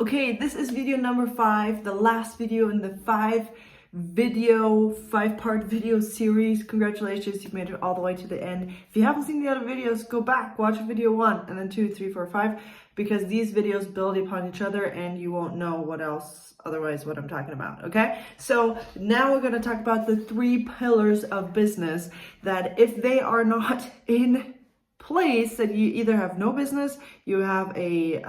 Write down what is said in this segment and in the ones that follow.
Okay, this is video number 5, the last video in the 5-part video series. Congratulations, you've made it all the way to the end. If you haven't seen the other videos, go back, watch video 1 and then 2, 3, 4, 5, because these videos build upon each other and you won't know what I'm talking about, okay? So now we're gonna talk about the 3 pillars of business that if they are not in place, that you either have no business, you have a,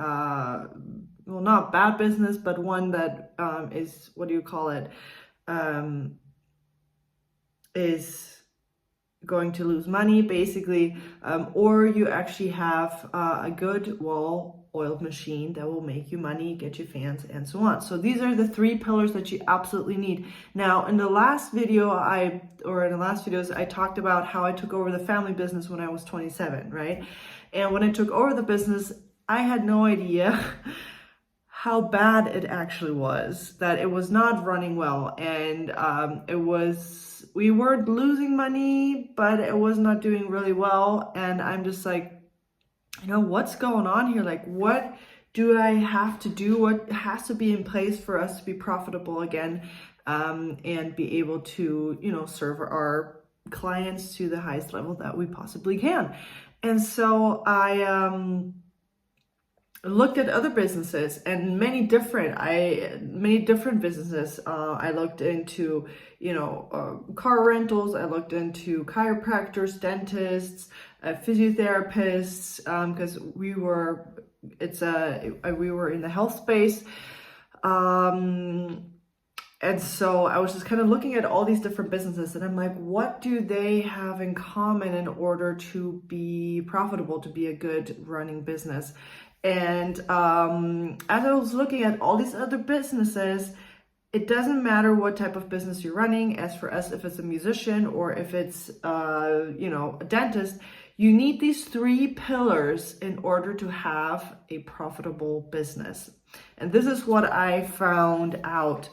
well, not bad business, but one that is, what do you call it, is going to lose money, basically, or you actually have a good, well-oiled machine that will make you money, get you fans, and so on. So these are the 3 pillars that you absolutely need. Now, in the last videos, I talked about how I took over the family business when I was 27, right? And when I took over the business, I had no idea how bad it actually was, that it was not running well, and we weren't losing money, but it was not doing really well. And I'm just like, what's going on here? Like, what do I have to do? What has to be in place for us to be profitable again, and be able to, serve our clients to the highest level that we possibly can? And so I looked at other businesses and many different businesses. I looked into, car rentals. I looked into chiropractors, dentists, physiotherapists, because we were in the health space. And so I was just kind of looking at all these different businesses and I'm like, what do they have in common in order to be profitable, to be a good running business? And as I was looking at all these other businesses, it doesn't matter what type of business you're running. As for us, if it's a musician or if it's, a dentist, you need these 3 pillars in order to have a profitable business. And this is what I found out.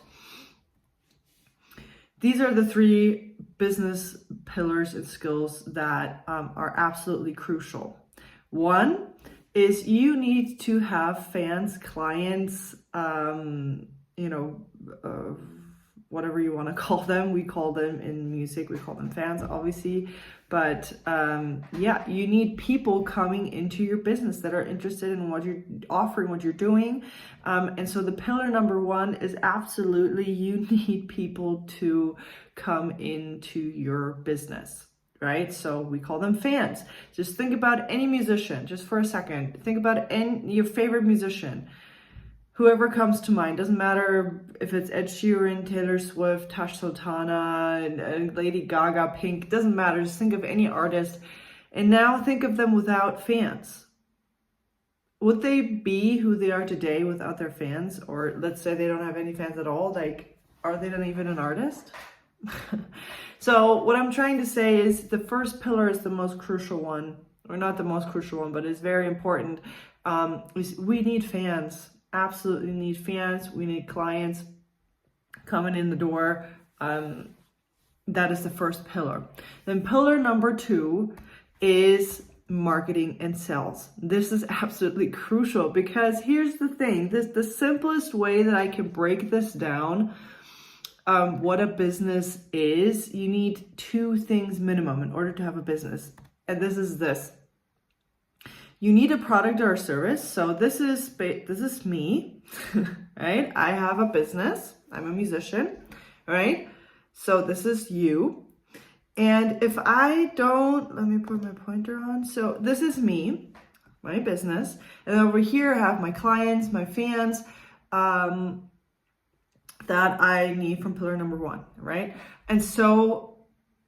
These are the 3 business pillars and skills that are absolutely crucial. 1 is you need to have fans, clients, whatever you want to call them. We call them in music, we call them fans, obviously. But you need people coming into your business that are interested in what you're offering, what you're doing. And so the pillar number 1 is absolutely you need people to come into your business. Right? So we call them fans. Just think about any musician, just for a second. Think about your favorite musician. Whoever comes to mind. Doesn't matter if it's Ed Sheeran, Taylor Swift, Tash Sultana, and Lady Gaga, Pink. Doesn't matter. Just think of any artist. And now think of them without fans. Would they be who they are today without their fans? Or let's say they don't have any fans at all. Like, are they not even an artist? So what I'm trying to say is the first pillar is the most crucial one, or not the most crucial one, but it's very important. We need fans, absolutely need fans. We need clients coming in the door. That is the first pillar. Then pillar number 2 is marketing and sales. This is absolutely crucial because here's the thing, the simplest way that I can break this down, what a business is, you need 2 things minimum in order to have a business. And this is this. You need a product or a service. So this is me, right? I have a business. I'm a musician, right? So this is you. And if I don't, let me put my pointer on. So this is me, my business. And over here I have my clients, my fans, that I need from pillar number 1, right? And so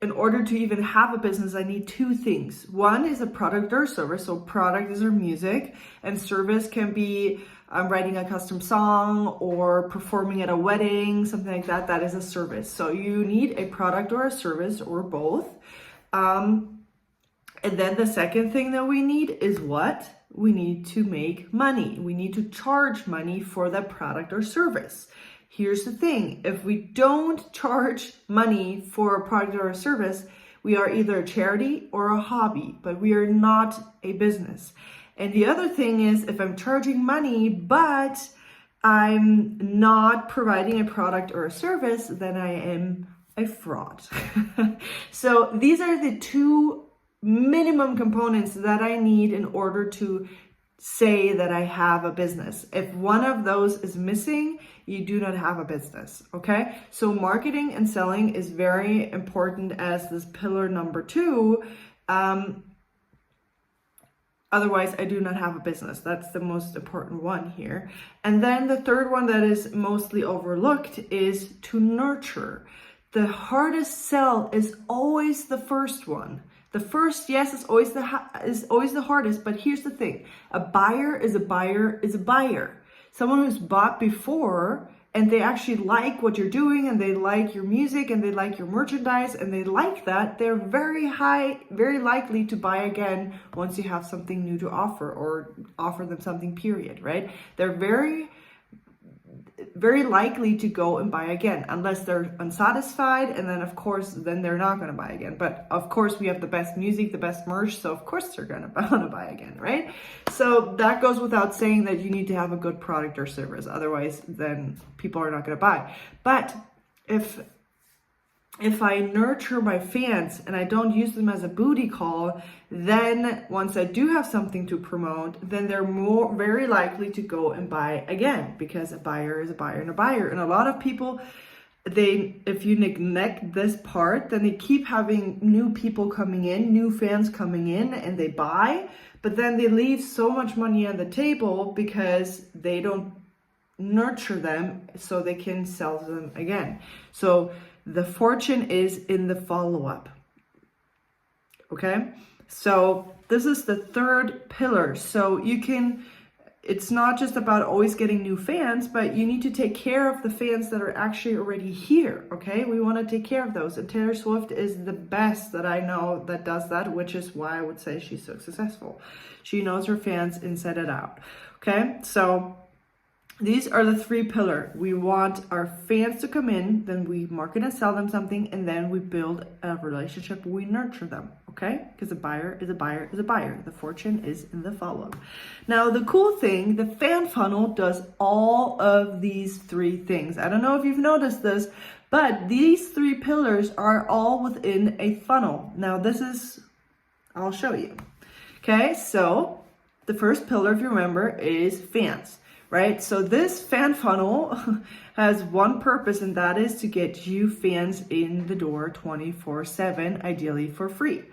in order to even have a business, I need 2 things. 1 is a product or service. So product is our music, and service can be writing a custom song or performing at a wedding, something like that. That is a service. So you need a product or a service or both. And then the second thing that we need is what? We need to make money. We need to charge money for that product or service. Here's the thing, if we don't charge money for a product or a service, we are either a charity or a hobby, but we are not a business. And the other thing is, if I'm charging money, but I'm not providing a product or a service, then I am a fraud. So these are the two minimum components that I need in order to say that I have a business. If one of those is missing, you do not have a business, okay? So marketing and selling is very important as this pillar number 2. Otherwise, I do not have a business. That's the most important one here. And then the third one that is mostly overlooked is to nurture. The hardest sell is always the first one. The first, yes, is always the hardest, but here's the thing. A buyer is a buyer is a buyer. Someone who's bought before and they actually like what you're doing and they like your music and they like your merchandise and they like that, they're very likely to buy again once you have something new to offer or offer them something, period, right? They're very likely to go and buy again unless they're unsatisfied, and then of course then they're not going to buy again. But of course we have the best music, the best merch, so of course they're going to want to buy again, right? So that goes without saying that you need to have a good product or service, otherwise then people are not going to buy. But if I nurture my fans and I don't use them as a booty call, then once I do have something to promote, then they're very likely to go and buy again, because a buyer is a buyer and a buyer. And a lot of people, if you neglect this part, then they keep having new people coming in, new fans coming in, and they buy, but then they leave so much money on the table because they don't nurture them so they can sell them again. So the fortune is in the follow-up. Okay, so this is the third pillar. So it's not just about always getting new fans, but you need to take care of the fans that are actually already here. Okay, we want to take care of those, and Taylor Swift is the best that I know that does that, which is why I would say she's so successful. She knows her fans inside and out. Okay, so these are the 3 pillars. We want our fans to come in, then we market and sell them something, and then we build a relationship, we nurture them, okay? Because a buyer is a buyer is a buyer. The fortune is in the follow-up. Now, the cool thing, the fan funnel does all of these 3 things. I don't know if you've noticed this, but these 3 pillars are all within a funnel. Now, I'll show you. Okay, so the first pillar, if you remember, is fans. Right? So this fan funnel has one purpose, and that is to get you fans in the door 24/7, ideally for free.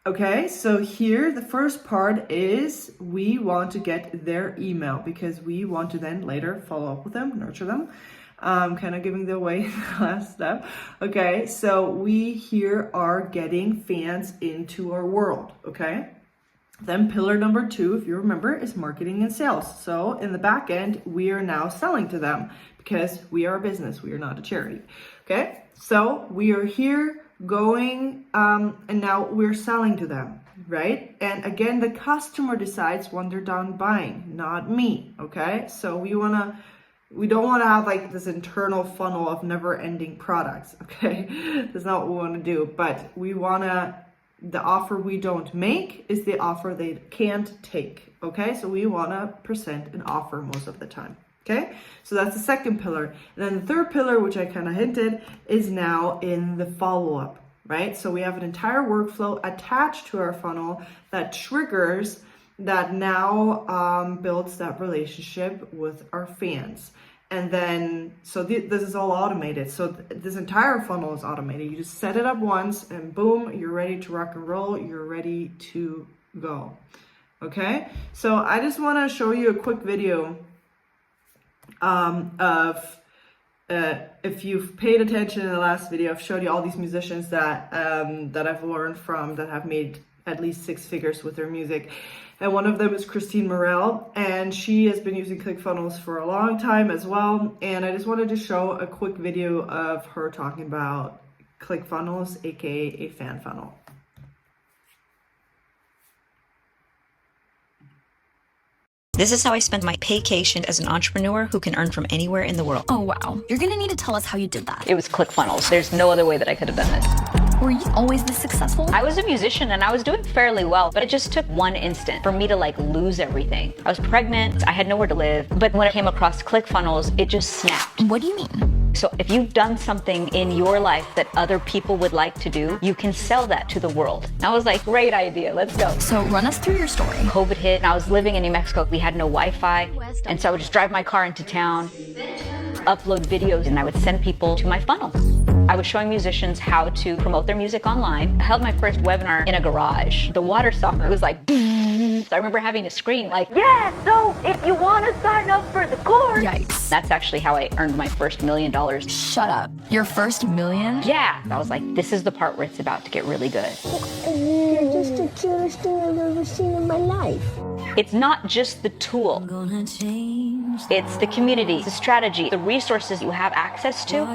Okay, so here the first part is we want to get their email because we want to then later follow up with them, nurture them. Kind of giving away the last step. Okay, so we here are getting fans into our world. Okay. Then pillar number 2, if you remember, is marketing and sales. So in the back end, we are now selling to them because we are a business. We are not a charity. Okay. So we are here going, and now we're selling to them, right? And again, the customer decides when they're done buying, not me. Okay. So we don't want to have like this internal funnel of never ending products. Okay. That's not what we want to do, but the offer we don't make is the offer they can't take. Okay, so we want to present an offer most of the time. Okay, so that's the second pillar. And then the third pillar, which I kind of hinted, is now in the follow-up, right? So we have an entire workflow attached to our funnel that triggers, that now builds that relationship with our fans. And then, so this is all automated. So this entire funnel is automated. You just set it up once and boom, you're ready to rock and roll. You're ready to go. Okay. So I just want to show you a quick video of, if you've paid attention in the last video, I've showed you all these musicians that I've learned from that have made at least 6 figures with their music. And one of them is Kristine Mirelle, and she has been using ClickFunnels for a long time as well. And I just wanted to show a quick video of her talking about ClickFunnels, aka a fan funnel. This is how I spent my paycation as an entrepreneur who can earn from anywhere in the world. Oh, wow. You're gonna need to tell us how you did that. It was ClickFunnels. There's no other way that I could have done it. Were you always this successful? I was a musician and I was doing fairly well, but it just took one instant for me to like lose everything. I was pregnant, I had nowhere to live, but when I came across ClickFunnels, it just snapped. What do you mean? So if you've done something in your life that other people would like to do, you can sell that to the world. And I was like, great idea, let's go. So run us through your story. COVID hit and I was living in New Mexico. We had no Wi-Fi. And so I would just drive my car into town, upload videos, and I would send people to my funnel. I was showing musicians how to promote their music online. I held my first webinar in a garage. The water softener was like, so I remember having to scream like, yeah, so if you want to sign up for the course. Yikes. That's actually how I earned my first $1 million. Shut up. Your first $1 million? Yeah. I was like, this is the part where it's about to get really good. You're just the cutest thing I've ever seen in my life. It's not just the tool. It's the community, the strategy, the resources you have access to.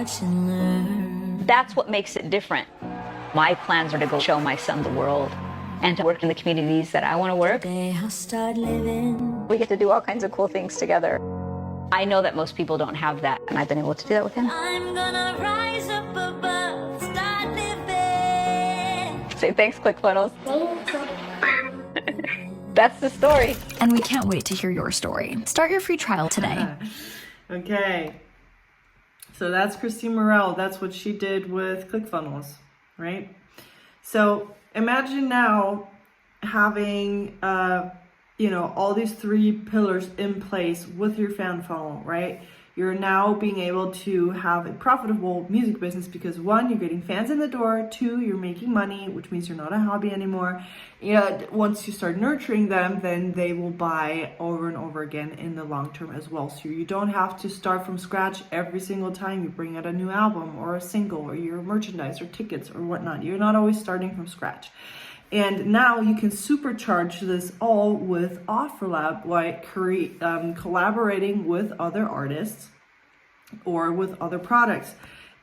That's what makes it different. My plans are to go show my son the world and to work in the communities that I want to work. We get to do all kinds of cool things together. I know that most people don't have that, and I've been able to do that with him. I'm gonna rise up above, start living. Say thanks, ClickFunnels. That's the story. And we can't wait to hear your story. Start your free trial today. Okay. So that's Kristine Mirelle. That's what she did with ClickFunnels, right? So imagine now having, all these 3 pillars in place with your fan funnel, right? You're now being able to have a profitable music business because 1, you're getting fans in the door, 2, you're making money, which means you're not a hobby anymore. Once you start nurturing them, then they will buy over and over again in the long term as well. So you don't have to start from scratch every single time you bring out a new album or a single or your merchandise or tickets or whatnot. You're not always starting from scratch. And now you can supercharge this all with OfferLab, like collaborating with other artists or with other products.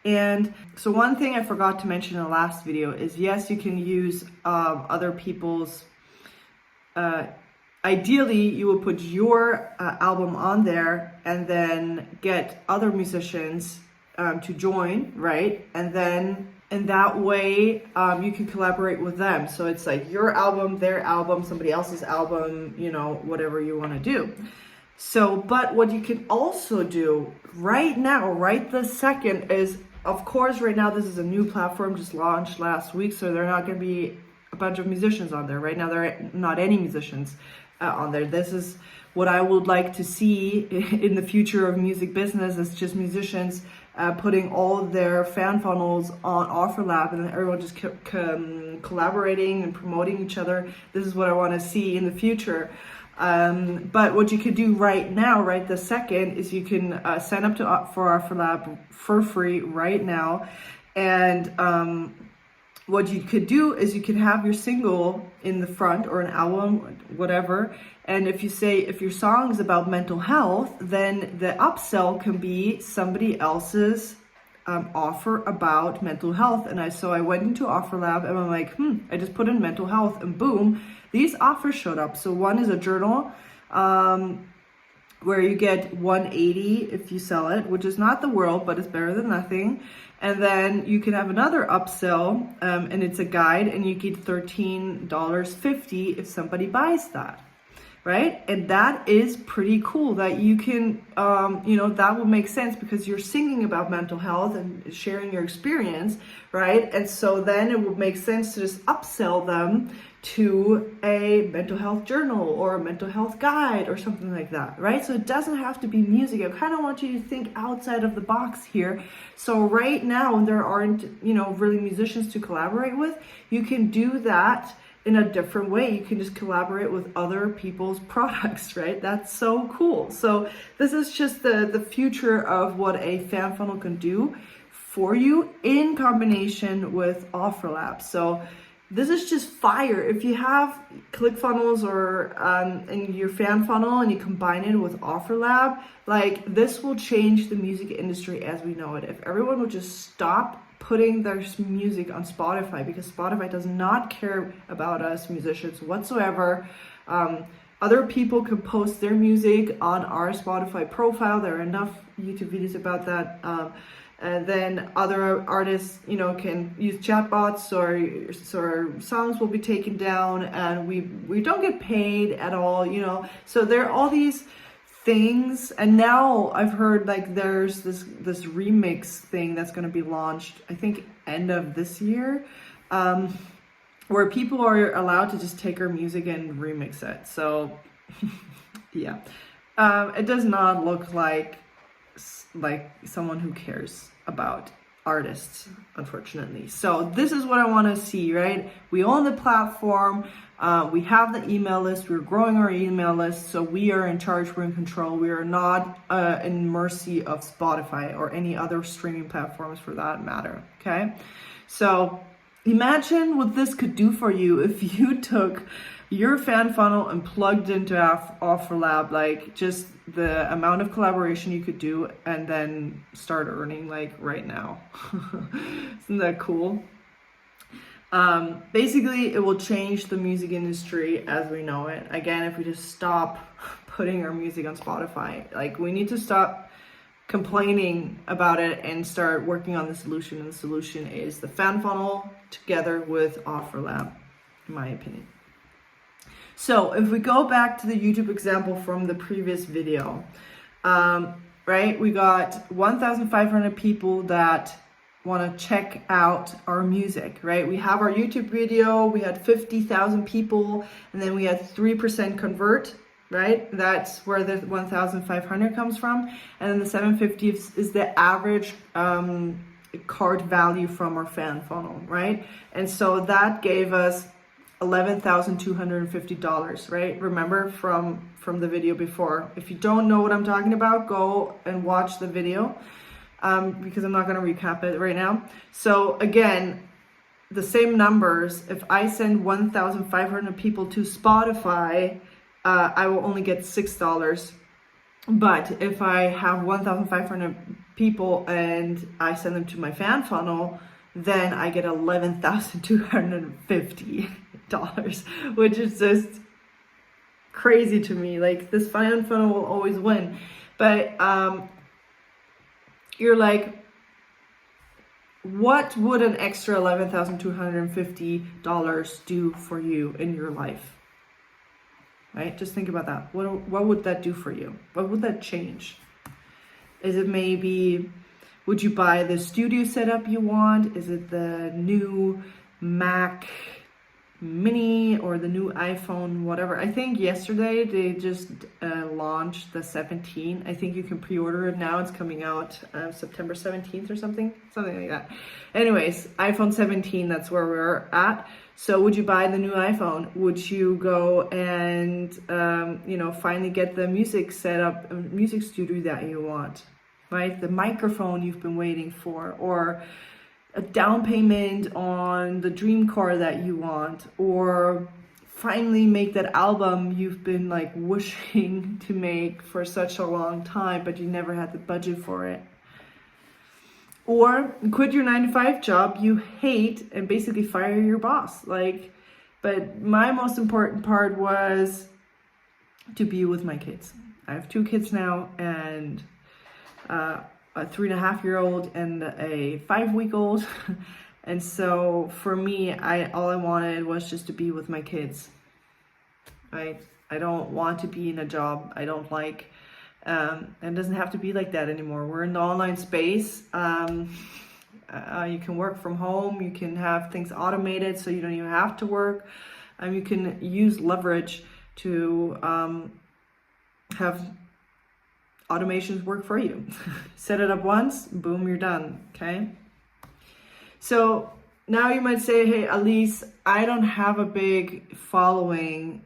And so one thing I forgot to mention in the last video is, yes, you can use other people's, ideally you would put your album on there and then get other musicians to join, right? And then in that way, you can collaborate with them. So it's like your album, their album, somebody else's album, whatever you want to do. So, but what you can also do right now, right this second is, of course, right now, this is a new platform just launched last week. So there are not going to be a bunch of musicians on there. Right now, there are not any musicians on there. This is what I would like to see in the future of music business, is just musicians putting all of their fan funnels on OfferLab and then everyone just collaborating and promoting each other. This is what I want to see in the future. But what you could do right now, right this second, is you can sign up for OfferLab for free right now. And what you could do is you can have your single in the front or an album, whatever. And if your song is about mental health, then the upsell can be somebody else's offer about mental health. And so I went into OfferLab and I'm like, I just put in mental health and boom, these offers showed up. So one is a journal where you get $180 if you sell it, which is not the world, but it's better than nothing. And then you can have another upsell and it's a guide and you get $13.50 if somebody buys that. Right? And that is pretty cool that you can, that will make sense because you're singing about mental health and sharing your experience, right? And so then it would make sense to just upsell them to a mental health journal or a mental health guide or something like that, right? So it doesn't have to be music. I kind of want you to think outside of the box here. So right now there aren't, really musicians to collaborate with. You can do that in a different way. You can just collaborate with other people's products, right? That's so cool. So this is just the future of what a fan funnel can do for you in combination with OfferLab. So this is just fire. If you have ClickFunnels or in your fan funnel and you combine it with OfferLab, like this will change the music industry as we know it. If everyone would just stop putting their music on Spotify, because Spotify does not care about us musicians whatsoever. other people can post their music on our Spotify profile. There are enough YouTube videos about that. And then other artists, you know, can use chatbots, or songs will be taken down, and we don't get paid at all, you know. So there are all these things, and now I've heard like there's this remix thing that's going to be launched, I think end of this year, where people are allowed to just take our music and remix it. So yeah, it does not look like someone who cares about artists, unfortunately. So this is what I want to see, right? We own the platform, we have the email list, we're growing our email list, so we are in charge, we're in control. We are not in mercy of Spotify or any other streaming platforms for that matter, okay? So imagine what this could do for you if you took your fan funnel and plugged into OfferLab, like just the amount of collaboration you could do, and then start earning like right now. Isn't that cool? Basically, it will change the music industry as we know it. Again, if we just stop putting our music on Spotify, like we need to stop complaining about it and start working on the solution. And the solution is the fan funnel together with OfferLab, in my opinion. So if we go back to the YouTube example from the previous video, right, we got 1,500 people that want to check out our music, right? We have our YouTube video, we had 50,000 people, and then we had 3% convert, right? That's where the 1,500 comes from. And then the 750 is the average card value from our fan funnel, right? And so that gave us $11,250, right? Remember from the video before. If you don't know what I'm talking about, go and watch the video, because I'm not going to recap it right now. So again, the same numbers. If I send 1,500 people to Spotify, I will only get $6. But if I have 1,500 people and I send them to my fan funnel, then I get $11,250, which is just crazy to me. Like, this fan funnel will always win. But you're like, what would an extra $11,250 do for you in your life? Right? Just think about that. What would that do for you? What would that change? Is it maybe, would you buy the studio setup you want? Is it the new Mac Mini or the new iPhone, whatever? I think yesterday they just launched the 17. I think you can pre-order it now. It's coming out September 17th or something like that. Anyways, iPhone 17, that's where we're at. So would you buy the new iPhone? Would you go and, finally get the music setup, music studio that you want, right? The microphone you've been waiting for, or a down payment on the dream car that you want, or finally make that album you've been like wishing to make for such a long time, but you never had the budget for it. Or quit your 9-to-5 job you hate and basically fire your boss. But my most important part was to be with my kids. I have 2 kids now, and a 3.5-year-old and a 5-week-old. And so for me, all I wanted was just to be with my kids. I don't want to be in a job I don't like. It doesn't have to be like that anymore. We're in the online space. You can work from home. You can have things automated so you don't even have to work. You can use leverage to have automations work for you. Set it up once, boom, you're done, okay? So now you might say, hey, Alise, I don't have a big following.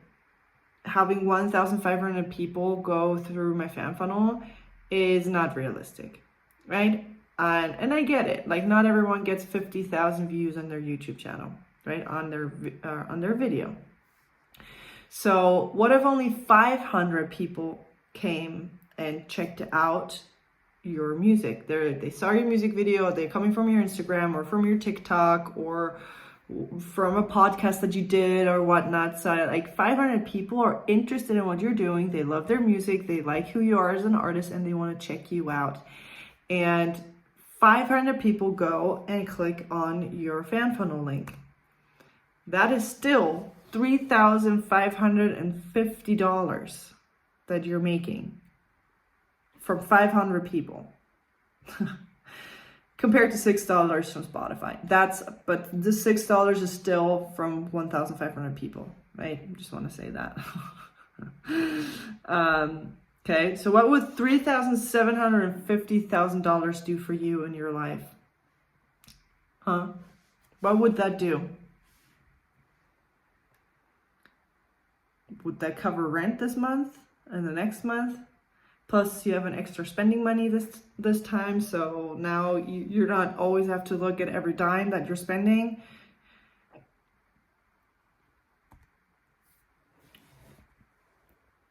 Having 1,500 people go through my fan funnel is not realistic, right? And I get it. Like, not everyone gets 50,000 views on their YouTube channel, right? On their video. So what if only 500 people came and checked out your music? They saw your music video, they're coming from your Instagram or from your TikTok or from a podcast that you did or whatnot. So like 500 people are interested in what you're doing. They love their music. They like who you are as an artist and they want to check you out. And 500 people go and click on your fan funnel link. That is still $3,550 that you're making from 500 people. Compared to $6 from Spotify. But the $6 is still from 1,500 people, right? I just want to say that. Okay, so what would $3,750,000 do for you in your life? Huh? What would that do? Would that cover rent this month and the next month? Plus, you have an extra spending money this time, so now you're not always have to look at every dime that you're spending.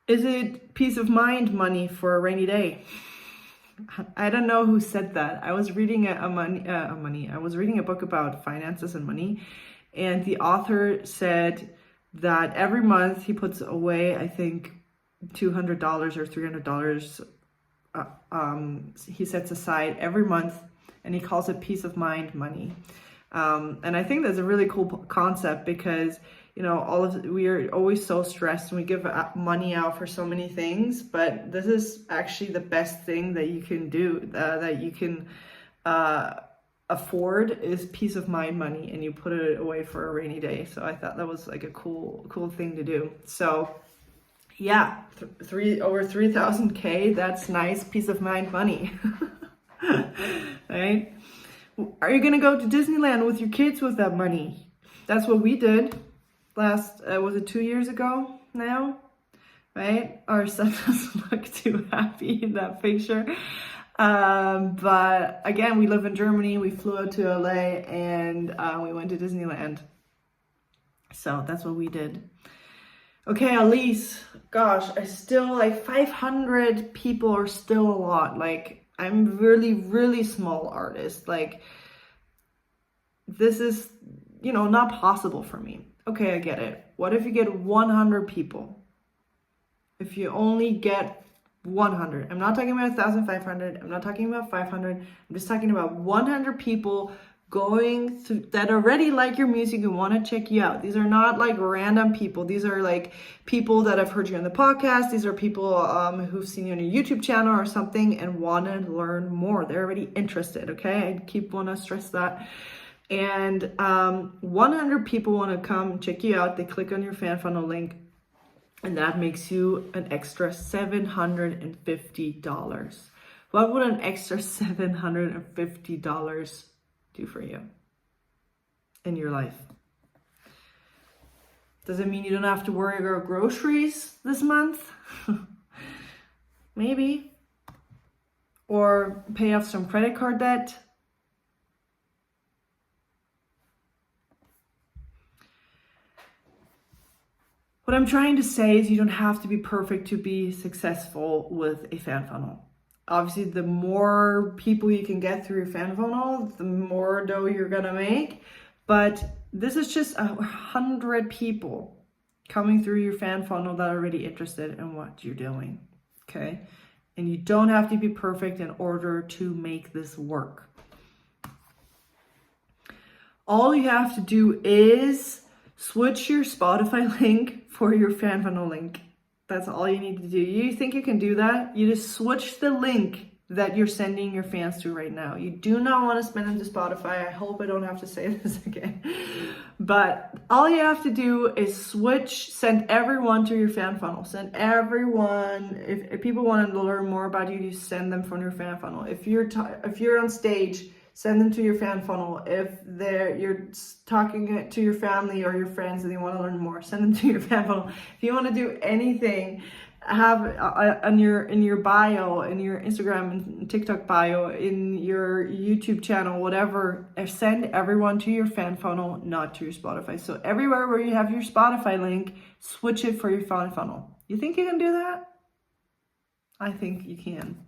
Is it peace of mind money for a rainy day? I don't know who said that. I was reading I was reading a book about finances and money, and the author said that every month he puts away, I think, $200 or $300 he sets aside every month, and he calls it peace of mind money. And I think that's a really cool concept because, you know, we are always so stressed and we give money out for so many things, but this is actually the best thing that you can do, that you can afford, is peace of mind money, and you put it away for a rainy day. So I thought that was like a cool thing to do. So yeah, over 3,000K, that's nice peace of mind money. Right? Are you gonna go to Disneyland with your kids with that money? That's what we did last, was it 2 years ago now? Right? Our son doesn't look too happy in that picture. But again, we live in Germany. We flew out to LA and we went to Disneyland. So that's what we did. Okay, Alise, gosh, I still, like, 500 people are still a lot. Like, I'm really small artist. Like, this is, you know, not possible for me. Okay, I get it. What if you get 100 people? If you only get 100, I'm not talking about 1,500, I'm not talking about 500, I'm just talking about 100 people going through that already like your music and want to check you out. These are not like random people. These are like people that have heard you on the podcast. These are people who've seen you on your YouTube channel or something and want to learn more. They're already interested. Okay, I want to stress that. And 100 people want to come check you out. They click on your fan funnel link, and that makes you an extra $750. What would an extra $750 do for you in your life? Does it mean you don't have to worry about groceries this month? Maybe. Or pay off some credit card debt? What I'm trying to say is you don't have to be perfect to be successful with a fan funnel. Obviously, the more people you can get through your fan funnel, the more dough you're gonna make. But this is just 100 people coming through your fan funnel that are already interested in what you're doing, okay? And you don't have to be perfect in order to make this work. All you have to do is switch your Spotify link for your fan funnel link. That's all you need to do. You think you can do that? You just switch the link that you're sending your fans to right now. You do not want to spend them to Spotify. I hope I don't have to say this again. But all you have to do is send everyone to your fan funnel. Send everyone. If people want to learn more about you, you send them from your fan funnel. If you're on stage, send them to your fan funnel. If you're talking to your family or your friends and they want to learn more, send them to your fan funnel. If you want to do anything, have in your bio, in your Instagram and TikTok bio, in your YouTube channel, whatever, send everyone to your fan funnel, not to your Spotify. So everywhere where you have your Spotify link, switch it for your fan funnel. You think you can do that? I think you can.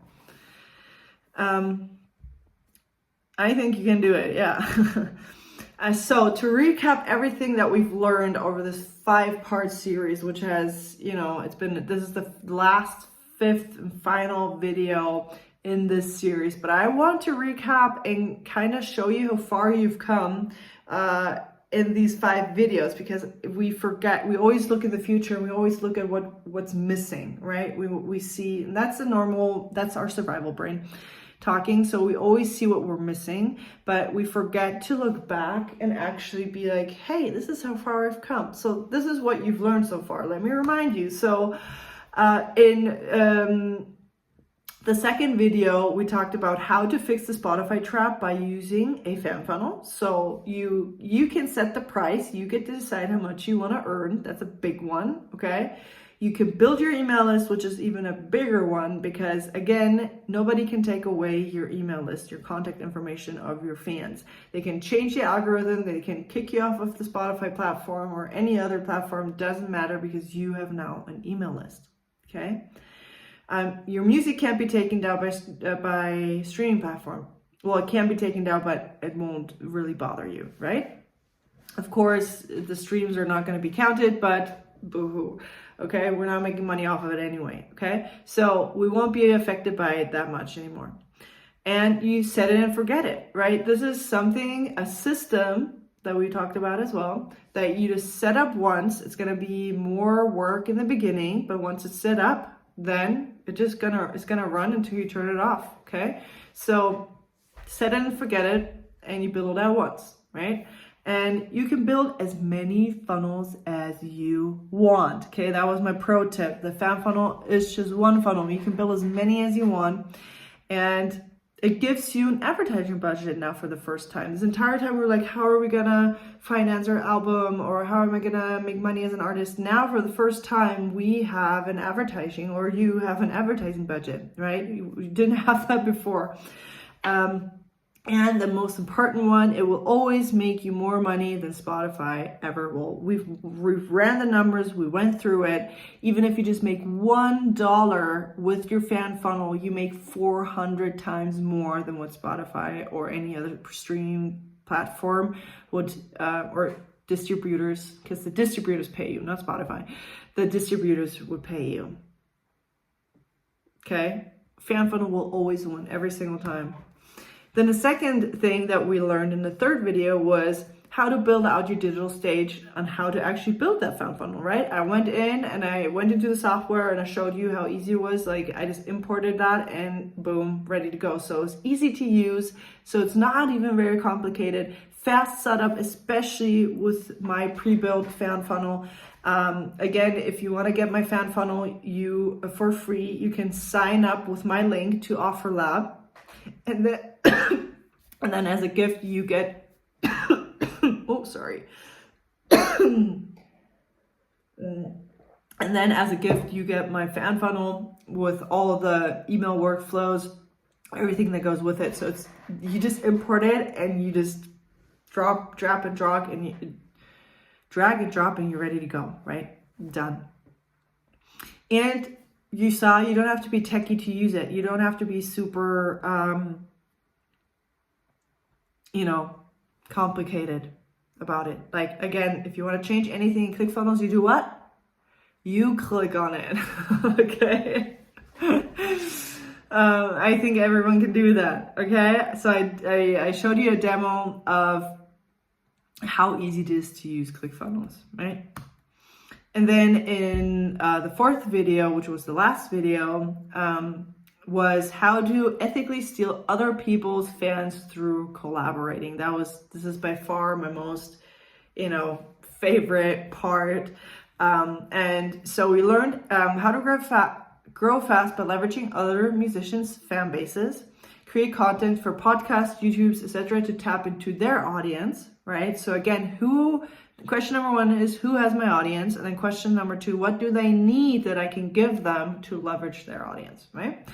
I think you can do it, yeah. So to recap everything that we've learned over this 5-part series, which has, this is the last 5th and final video in this series, but I want to recap and kind of show you how far you've come in these 5 videos, because we always look in the future and we always look at what's missing, right? We see, and that's our survival brain talking. So we always see what we're missing, but we forget to look back and actually be like, hey, this is how far I've come. So this is what you've learned so far. Let me remind you. So in the second video, we talked about how to fix the Spotify trap by using a fan funnel. So you can set the price. You get to decide how much you want to earn. That's a big one, okay? You can build your email list, which is even a bigger one, because again, nobody can take away your email list, your contact information of your fans. They can change the algorithm, they can kick you off of the Spotify platform or any other platform, doesn't matter, because you have now an email list, okay? Your music can't be taken down by streaming platform. Well, it can be taken down, but it won't really bother you, right? Of course, the streams are not going to be counted, but boo-hoo. Okay, we're not making money off of it anyway. Okay, so we won't be affected by it that much anymore. And you set it and forget it, right? This is a system that we talked about as well, that you just set up once. It's going to be more work in the beginning, but once it's set up, then it's gonna run until you turn it off. Okay, so set it and forget it, and you build it out once, right? And you can build as many funnels as you want. Okay, that was my pro tip. The fan funnel is just one funnel. You can build as many as you want, and it gives you an advertising budget now for the first time. This entire time we were like, how are we gonna finance our album, or how am I gonna make money as an artist? Now for the first time we have an advertising, or you have an advertising budget, right? You didn't have that before. And the most important one, it will always make you more money than Spotify ever will. We've ran the numbers, we went through it. Even if you just make $1 with your fan funnel, you make 400 times more than what Spotify or any other streaming platform would, or distributors, because the distributors pay you, not Spotify. The distributors would pay you. Okay? Fan funnel will always win every single time. Then the second thing that we learned in the third video was how to build out your digital stage and how to actually build that fan funnel, right? I went into the software and I showed you how easy it was. Like, I just imported that and boom, ready to go. So it's easy to use. So it's not even very complicated. Fast setup, especially with my pre-built fan funnel. Again, if you want to get my fan funnel for free, you can sign up with my link to Offer Lab. And then as a gift you get oh sorry and then as a gift you get my fan funnel with all of the email workflows, everything that goes with it. So you just import it and you just drag and drop and you're ready to go, right? Done. And you saw you don't have to be techie to use it. You don't have to be super, complicated about it. Like, again, if you want to change anything in ClickFunnels, you do what? You click on it, okay? I think everyone can do that, okay? So I showed you a demo of how easy it is to use ClickFunnels, right? And then in the fourth video, which was the last video, was how to ethically steal other people's fans through collaborating. This is by far my most, favorite part. And so we learned how to grow fast by leveraging other musicians' fan bases, create content for podcasts, YouTubes, etc. to tap into their audience, right? So again, question number 1 is who has my audience? And then question number 2, what do they need that I can give them to leverage their audience, right?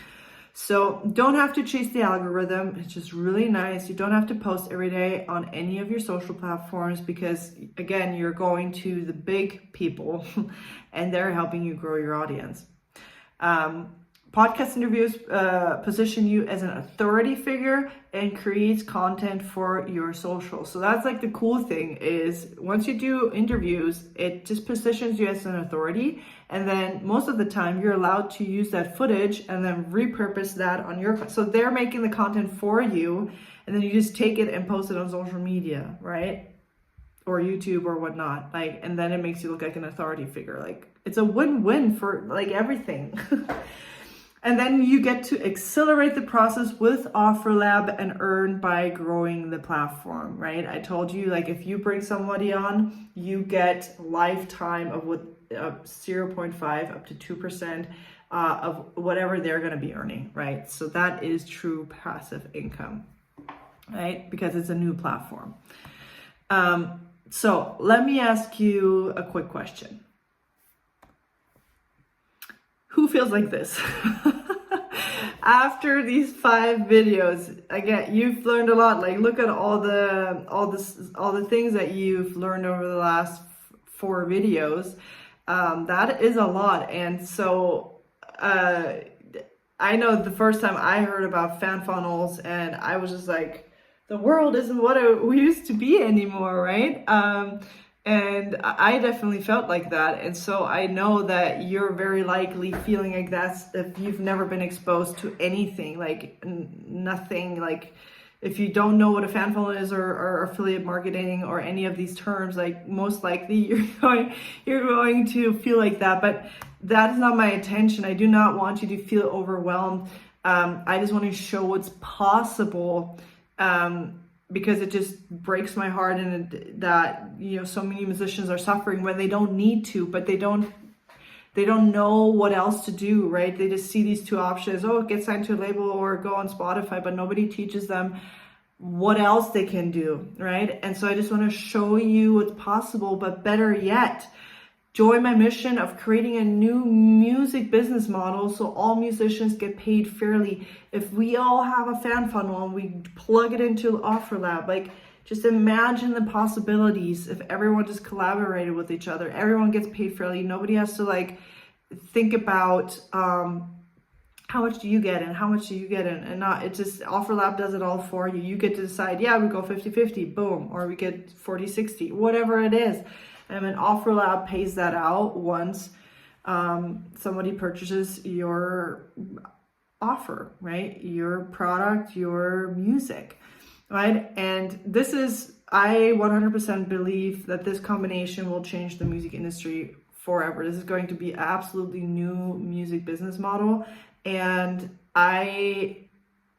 So don't have to chase the algorithm. It's just really nice. You don't have to post every day on any of your social platforms because, again, you're going to the big people and they're helping you grow your audience. Podcast interviews position you as an authority figure and creates content for your social. So that's like the cool thing is once you do interviews, it just positions you as an authority. And then most of the time you're allowed to use that footage and then repurpose that on your, so they're making the content for you. And then you just take it and post it on social media, right? Or YouTube or whatnot. Like, and then it makes you look like an authority figure. Like it's a win-win for like everything. And then you get to accelerate the process with OfferLab and earn by growing the platform, right? I told you, like, if you bring somebody on, you get lifetime of what 0.5 up to 2% of whatever they're going to be earning, right? So that is true passive income, right? Because it's a new platform. So let me ask you a quick question. Who feels like this? After these 5 videos, again, you've learned a lot. Like, look at all the things that you've learned over the last 4 videos. That is a lot. And so I know the first time I heard about fan funnels, and I was just like, the world isn't what it used to be anymore, right? And I definitely felt like that. And so I know that you're very likely feeling like that's if you've never been exposed to anything, like nothing, like if you don't know what a fan funnel is or affiliate marketing or any of these terms, like most likely you're going to feel like that. But that is not my intention. I do not want you to feel overwhelmed. I just want to show what's possible. Because it just breaks my heart, and that, you know, so many musicians are suffering when they don't need to, but they don't know what else to do, right? They just see these 2 options: oh, get signed to a label or go on Spotify, but nobody teaches them what else they can do, right? And so I just want to show you what's possible, but better yet, join my mission of creating a new music business model so all musicians get paid fairly. If we all have a fan funnel and we plug it into OfferLab, like just imagine the possibilities if everyone just collaborated with each other. Everyone gets paid fairly. Nobody has to like think about how much do you get and how much do you get in, and not, it just, OfferLab does it all for you. You get to decide, yeah, we go 50-50, boom, or we get 40-60, whatever it is. And then OfferLab pays that out once somebody purchases your offer, right? Your product, your music, right? And this is, I 100% believe that this combination will change the music industry forever. This is going to be an absolutely new music business model. And I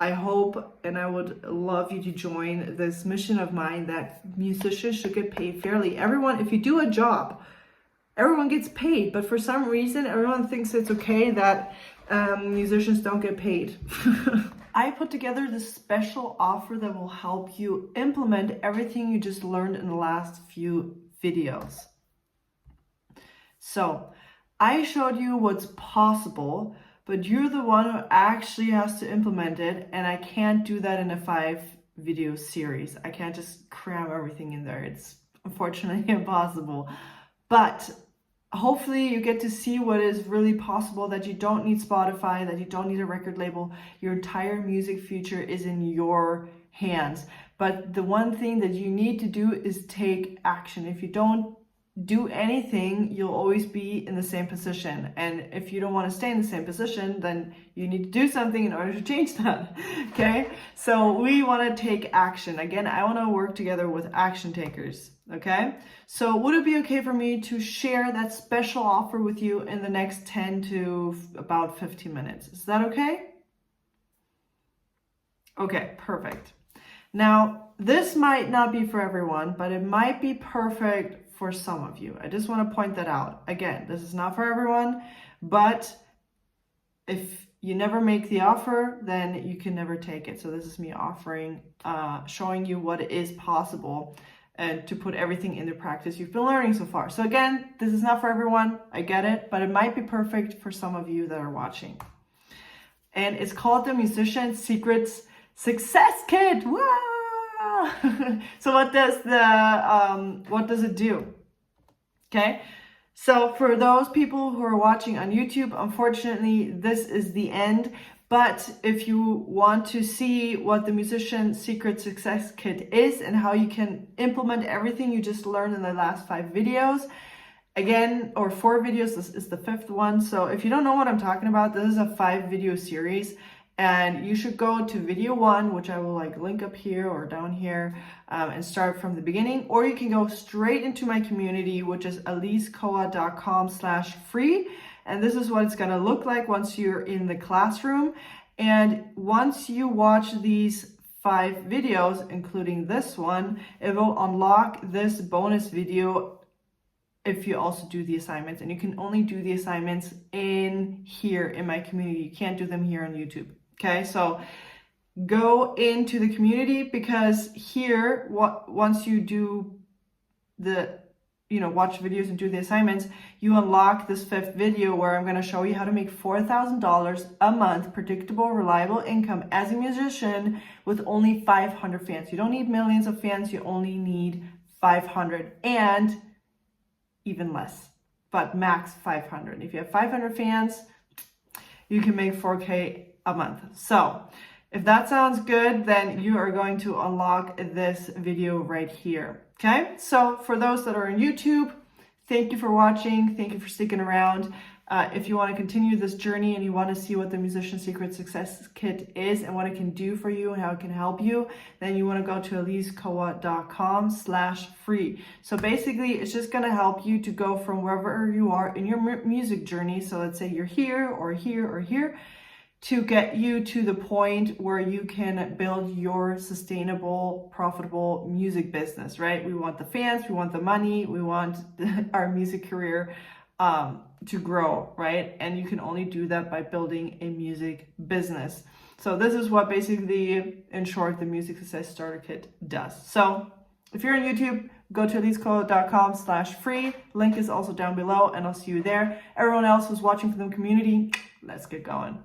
hope and I would love you to join this mission of mine that musicians should get paid fairly. Everyone, if you do a job, everyone gets paid, but for some reason, everyone thinks it's okay that musicians don't get paid. I put together this special offer that will help you implement everything you just learned in the last few videos. So I showed you what's possible, but you're the one who actually has to implement it, and I can't do that in a 5 video series. I can't just cram everything in there. It's unfortunately impossible. But hopefully you get to see what is really possible, that you don't need Spotify, that you don't need a record label. Your entire music future is in your hands. But the one thing that you need to do is take action. If you don't do anything, you'll always be in the same position. And if you don't want to stay in the same position, then you need to do something in order to change that. Okay? So we want to take action. Again, I want to work together with action takers. Okay? So would it be okay for me to share that special offer with you in the next 10 to about 15 minutes? Is that okay? Okay, perfect. Now, this might not be for everyone, but it might be perfect for some of you. I just want to point that out. Again, this is not for everyone, but if you never make the offer, then you can never take it. So this is me offering, showing you what is possible and to put everything into practice you've been learning so far. So again, this is not for everyone. I get it, but it might be perfect for some of you that are watching. And it's called the Musician Secrets Success Kit. Wow! So what does it do? Okay, So for those people who are watching on YouTube, unfortunately, this is the end. But if you want to see what the Musician Secret Success Kit is and how you can implement everything you just learned in the last 5 videos, again, or 4 videos, this is the 5th one. So if you don't know what I'm talking about, this is a 5 video series. And you should go to video 1, which I will like link up here or down here, and start from the beginning. Or you can go straight into my community, which is alisekoa.com/free. And this is what it's gonna look like once you're in the classroom. And once you watch these 5 videos, including this one, it will unlock this bonus video if you also do the assignments. And you can only do the assignments in here in my community. You can't do them here on YouTube. Okay, so go into the community, because here, once you do the, watch videos and do the assignments, you unlock this 5th video where I'm going to show you how to make $4,000 a month, predictable, reliable income as a musician with only 500 fans. You don't need millions of fans, you only need 500 and even less, but max 500. If you have 500 fans, you can make 4K a month. So if that sounds good, then you are going to unlock this video right here. Okay, so for those that are on YouTube, thank you for watching. Thank you for sticking around. If you want to continue this journey and you want to see what the Musician Secret Success Kit is and what it can do for you and how it can help you, then you want to go to alisekoa.com/free. So basically, it's just going to help you to go from wherever you are in your music journey. So let's say you're here or here or here, to get you to the point where you can build your sustainable, profitable music business, right? We want the fans, we want the money, we want our music career to grow, right? And you can only do that by building a music business. So this is what basically, in short, the Music Success Starter Kit does. So if you're on YouTube, go to alisekoa.com/free. Link is also down below, and I'll see you there. Everyone else who's watching from the community, let's get going.